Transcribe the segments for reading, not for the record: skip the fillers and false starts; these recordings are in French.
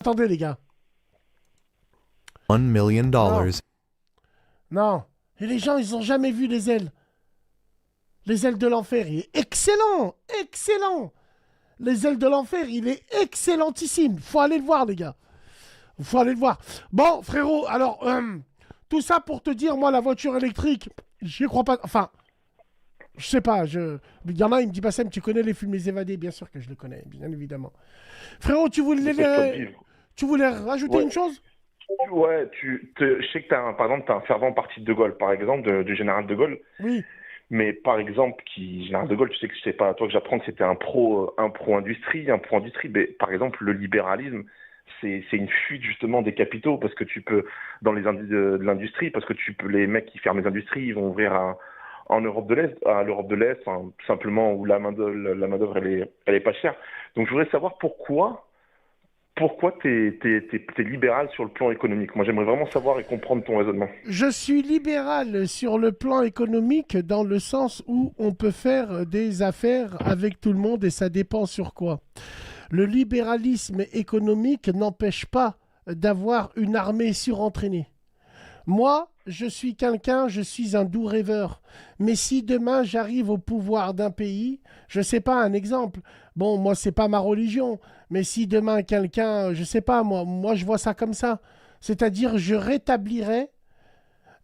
Attendez, les gars. $1 million. Non. Non. Et les gens, ils ont jamais vu les ailes. Les ailes de l'enfer, il est excellent. Excellent. Les ailes de l'enfer, il est excellentissime. Faut aller le voir, les gars. Faut aller le voir. Bon, frérot, alors, tout ça pour te dire, moi, la voiture électrique, j'y crois pas. Enfin, je sais pas. Il y en a, il me dit, Bassem, tu connais les films Les Évadés? Bien sûr que je les connais, bien évidemment. Frérot, C'est ça, il faut le vivre. tu voulais rajouter Ouais. une chose? Ouais, je sais que par exemple, t'as un fervent parti de Gaulle, par exemple, du général de Gaulle. Oui. Mais par exemple, général de Gaulle, tu sais que c'est pas à toi que j'apprends que c'était un pro-industrie. Mais par exemple, le libéralisme, c'est une fuite justement des capitaux parce que tu peux, dans de l'industrie, parce que les mecs qui ferment les industries, ils vont ouvrir en Europe de l'Est, à l'Europe de l'Est, hein, tout simplement où la main-d'œuvre, elle est pas chère. Donc je voudrais savoir pourquoi t'es libéral sur le plan économique. Moi, j'aimerais vraiment savoir et comprendre ton raisonnement. Je suis libéral sur le plan économique dans le sens où on peut faire des affaires avec tout le monde et ça dépend sur quoi. Le libéralisme économique n'empêche pas d'avoir une armée surentraînée. Moi, je suis un doux rêveur. Mais si demain j'arrive au pouvoir d'un pays, je sais pas, un exemple. Bon, moi, c'est pas ma religion, mais si demain quelqu'un, je sais pas, moi, je vois ça comme ça. C'est-à-dire, je rétablirais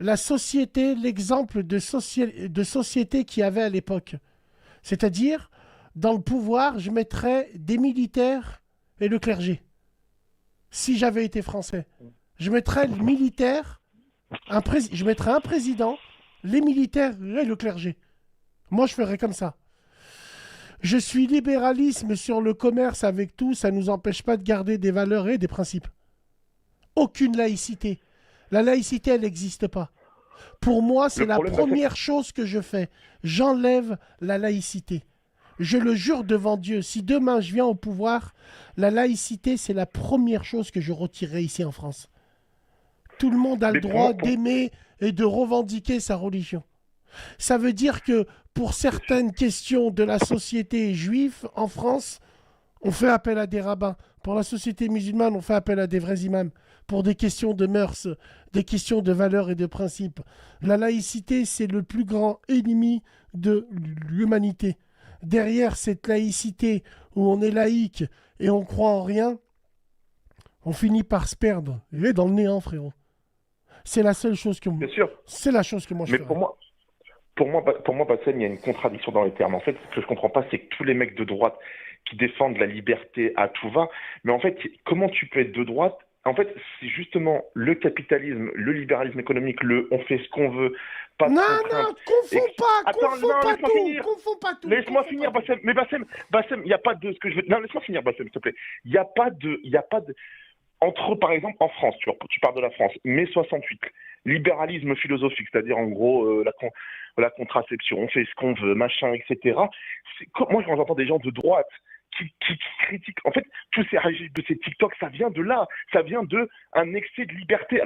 la société, l'exemple de société qu'il y avait à l'époque. C'est-à-dire, dans le pouvoir, je mettrais des militaires et le clergé. Si j'avais été français, je mettrais le militaire, je mettrais un président, les militaires et le clergé. Moi, je ferais comme ça. Je suis libéralisme sur le commerce avec tout, ça ne nous empêche pas de garder des valeurs et des principes. Aucune laïcité. La laïcité, elle n'existe pas. Pour moi, c'est Le la problème, bah, première chose que je fais. J'enlève la laïcité. Je le jure devant Dieu, si demain je viens au pouvoir, la laïcité, c'est la première chose que je retirerai ici en France. Tout le monde a le mais pour droit moi, d'aimer et de revendiquer sa religion. Ça veut dire que pour certaines questions de la société juive en France, on fait appel à des rabbins. Pour la société musulmane, on fait appel à des vrais imams. Pour des questions de mœurs, des questions de valeurs et de principes. La laïcité, c'est le plus grand ennemi de l'humanité. Derrière cette laïcité où on est laïque et on croit en rien, on finit par se perdre. Et dans le néant, frérot. C'est la seule chose que bien sûr. c'est la chose que moi je Mais ferais. pour moi, Bassem, il y a une contradiction dans les termes. En fait, ce que je comprends pas, c'est que tous les mecs de droite qui défendent la liberté à tout va, mais en fait, comment tu peux être de droite? En fait, c'est justement le capitalisme, le libéralisme économique, on fait ce qu'on veut, pas de Non, contraintes. non, confonds pas, Attends, non, laisse-moi tout, finir. confonds pas tout, Laisse-moi confonds pas finir, tout. Bassem. Mais Bassem, il n'y a pas de ce que je veux. Non, laisse-moi finir, Bassem, s'il te plaît. Il y a pas de. Entre, par exemple, en France, tu parles de la France, mai 68, libéralisme philosophique, c'est-à-dire en gros la contraception, on fait ce qu'on veut, machin, etc. Moi, quand j'entends des gens de droite qui critiquent, en fait, tous ces TikTok, ça vient de là, ça vient de un excès de liberté.